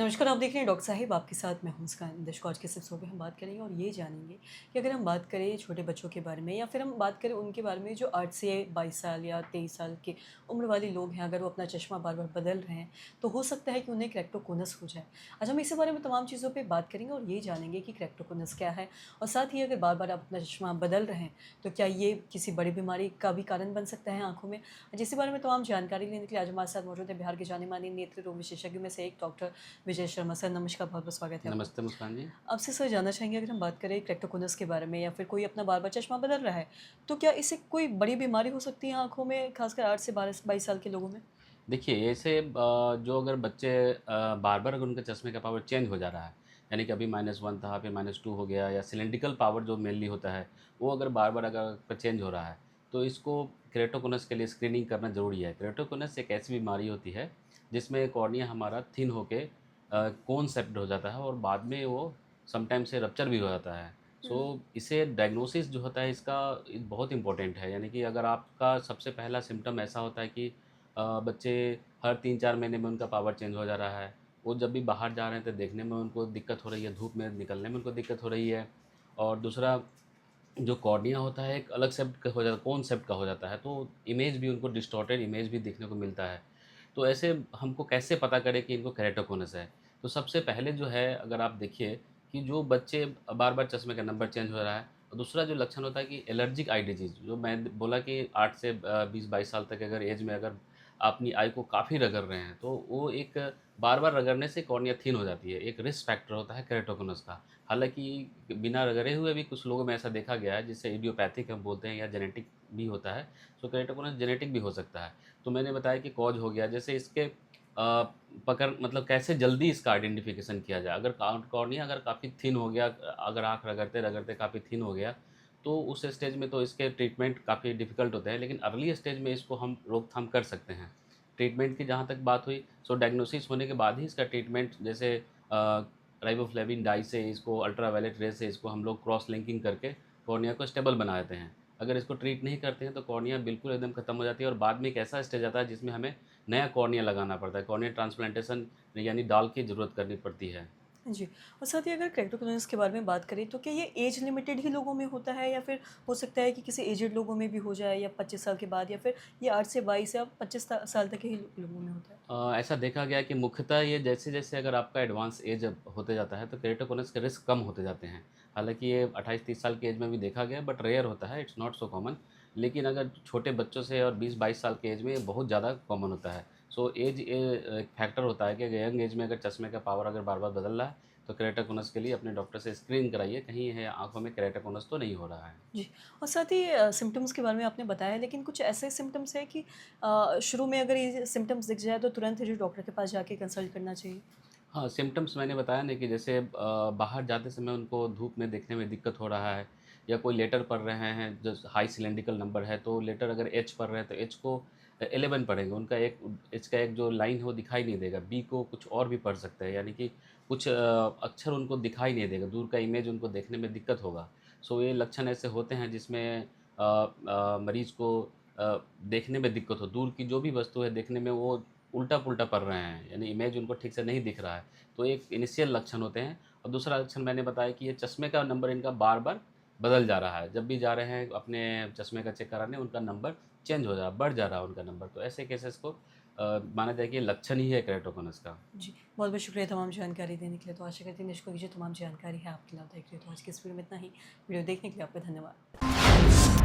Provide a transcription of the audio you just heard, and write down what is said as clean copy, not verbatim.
नमस्कार, आप देख रहे हैं डॉक्टर साहिब, आपके साथ मैं हूं मुस्कान। दर्शकों, आज के इस एपिसोड में हम बात करेंगे और ये जानेंगे कि अगर हम बात करें छोटे बच्चों के बारे में या फिर हम बात करें उनके बारे में जो 8 से 22 साल या 23 साल की उम्र वाले लोग हैं, अगर वो अपना चश्मा बार-बार बदल रहे हैं, तो हो सकता है कि उन्हें केरेक्टोकोनस हो जाए। आज हम इसी बारे में तमाम चीज़ों पे बात करेंगे और ये जानेंगे कि केरेक्टोकोनस क्या है और साथ ही अगर बार-बार आप अपना चश्मा बदल रहे हैं, तो क्या ये किसी बड़ी बीमारी का भी कारण बन सकता है आँखों में? जिसके बारे में तमाम जानकारी लेने के लिए आज हमारे साथ मौजूद है बिहार के जाने-माने नेत्र रोग विशेषज्ञों में से एक डॉक्टर विजय शर्मा। सर नमस्कार, बहुत-बहुत स्वागत है आपका। नमस्ते मुस्कान जी। आपसे सर जानना चाहेंगे, अगर हम बात करें केरेक्टोकोनस के बारे में या फिर कोई अपना बार-बार चश्मा बदल रहा है, तो क्या इससे कोई बड़ी बीमारी हो सकती है आँखों में, खासकर 8 से 12 22 साल के लोगों में? देखिए ऐसे जो अगर बच्चे बार-बार अगर उनके चश्मे का पावर चेंज हो जा रहा है, यानी कि अभी -1 था, फिर -2 हो गया या सिलिंड्रिकल पावर जो मेनली होता है, वो अगर बार-बार अगर चेंज हो रहा है, तो इसको केरेटोकोनस के लिए स्क्रीनिंग करना ज़रूरी है। केरेटोकोनस एक ऐसी बीमारी होती है, जिसमें कॉर्निया हमारा थिन होके कोन शेप्ड हो जाता है और बाद में वो समटाइम से रप्चर भी हो जाता है। सो हुँ, इसे डायग्नोसिस जो होता है इसका बहुत इम्पोर्टेंट है, यानी कि अगर आपका सबसे पहला सिम्पटम ऐसा होता है कि बच्चे हर 3-4 महीने में उनका पावर चेंज हो जा रहा है। वो जब भी बाहर जा रहे हैं तो देखने में उनको दिक्कत हो रही है, धूप में निकलने में उनको दिक्कत हो रही है। और दूसरा जो कॉर्निया होता है एक अलग शेप्ड का हो जाता है, कोन शेप्ड का हो जाता है, तो इमेज भी उनको डिस्टॉर्टेड इमेज भी देखने को मिलता है। तो ऐसे हमको कैसे पता करें कि इनको केरेटोकोनस है? तो सबसे पहले जो है अगर आप देखिए कि जो बच्चे बार-बार चश्मे का नंबर चेंज हो रहा है और दूसरा जो लक्षण होता है कि एलर्जिक आई डिज़ीज़ जो मैं बोला कि 8 से 20-22 साल तक अगर एज में अगर अपनी आई को काफ़ी रगड़ रहे हैं, तो वो एक बार-बार रगड़ने से कॉर्निया थिन हो जाती है। एक रिस्क फैक्टर होता है केरेटोकोनस का। हालाँकि बिना रगड़े हुए भी कुछ लोगों में ऐसा देखा गया है, जिसे इडियोपैथिक हम बोलते हैं या जेनेटिक भी होता है। सो केरेटोकोनस जेनेटिक भी हो सकता है। तो मैंने बताया कि कॉज हो गया, जैसे इसके पकड़ मतलब कैसे जल्दी इसका आइडेंटिफ़िकेशन किया जाए। अगर कॉर्निया अगर काफ़ी थिन हो गया, अगर आँख रगड़ते-रगड़ते काफ़ी थिन हो गया, तो उस स्टेज में तो इसके ट्रीटमेंट काफ़ी डिफ़िकल्ट होते हैं, लेकिन अर्ली स्टेज में इसको हम रोकथाम कर सकते हैं। ट्रीटमेंट की जहाँ तक बात हुई, सो डायग्नोसिस होने के बाद ही इसका ट्रीटमेंट, जैसे राइबोफ्लेविन डाई से इसको अल्ट्रावायलेट रे से इसको हम लोग क्रॉस लिंकिंग करके कॉर्निया को स्टेबल बना देते हैं। अगर इसको ट्रीट नहीं करते हैं तो कॉर्निया बिल्कुल एकदम खत्म हो जाती है और बाद में एक ऐसा स्टेज आता है जिसमें हमें नया कॉर्निया लगाना पड़ता है। कॉर्निया ट्रांसप्लांटेशन यानी डाल की ज़रूरत करनी पड़ती है। जी। और साथ ही अगर केरेक्टोकोनस के बारे में बात करें, तो क्या ये ऐज लिमिटेड ही लोगों में होता है या फिर हो सकता है कि किसी एज्ड लोगों में भी हो जाए या 25 साल के बाद, या फिर ये 8 से 22 या 25 साल तक ही लोगों में होता है? ऐसा देखा गया है कि मुख्यतः ये जैसे-जैसे अगर आपका एडवांस एज अब होते जाता है, तो केरेटोकोनस के रिस्क कम होते जाते हैं। हालाँकि ये 28-30 साल की एज में भी देखा गया है, बट रेयर होता है, इट्स नॉट सो कॉमन। लेकिन अगर छोटे बच्चों से और 20-22 साल की एज में ये बहुत ज़्यादा कॉमन होता है। सो एज एक फैक्टर होता है कि यंग एज में अगर चश्मे का पावर अगर बार-बार बदल रहा है, तो केरेटोकोनस के लिए अपने डॉक्टर से स्क्रीन कराइए, कहीं ये आँखों में केरेटोकोनस तो नहीं हो रहा है। जी। और साथ ही सिम्पटम्स के बारे में आपने बताया, लेकिन कुछ ऐसे सिम्पटम्स हैं कि शुरू में अगर ये सिम्पटम्स दिख जाए तो तुरंत ही जो डॉक्टर के पास जाके कंसल्ट करना चाहिए? हाँ, सिम्पटम्स मैंने बताया ना कि जैसे बाहर जाते समय उनको धूप में देखने में दिक्कत हो रहा है या कोई लेटर पढ़ रहे हैं जो हाई सिलिंड्रिकल नंबर है, तो लेटर अगर एच पढ़ रहे हैं तो एच को 11 पढ़ेंगे, उनका एक एच का एक जो लाइन है वो दिखाई नहीं देगा, बी को कुछ और भी पढ़ सकते हैं, यानी कि कुछ अक्षर उनको दिखाई नहीं देगा, दूर का इमेज उनको देखने में दिक्कत होगा। सो ये लक्षण ऐसे होते हैं जिसमें मरीज़ को देखने में दिक्कत हो, दूर की जो भी वस्तु है देखने में वो उल्टा-पुल्टा पढ़ रहे हैं, यानी इमेज उनको ठीक से नहीं दिख रहा है। तो एक इनिशियल लक्षण होते हैं और दूसरा लक्षण मैंने बताया कि ये चश्मे का नंबर इनका बार-बार बदल जा रहा है। जब भी जा रहे हैं अपने चश्मे का चेक कराने, उनका नंबर चेंज हो जा रहा है, बढ़ जा रहा है उनका नंबर। तो ऐसे केसेस को माना जाए कि ये लक्षण ही है केरेटोकोनस का। जी, बहुत-बहुत शुक्रिया तमाम जानकारी देने के लिए। तो आशा करती हूँ दर्शकों की जो तमाम जानकारी है आपके लाभदायक रही। तो आज की इस वीडियो में इतना ही। वीडियो देखने के लिए आपका धन्यवाद।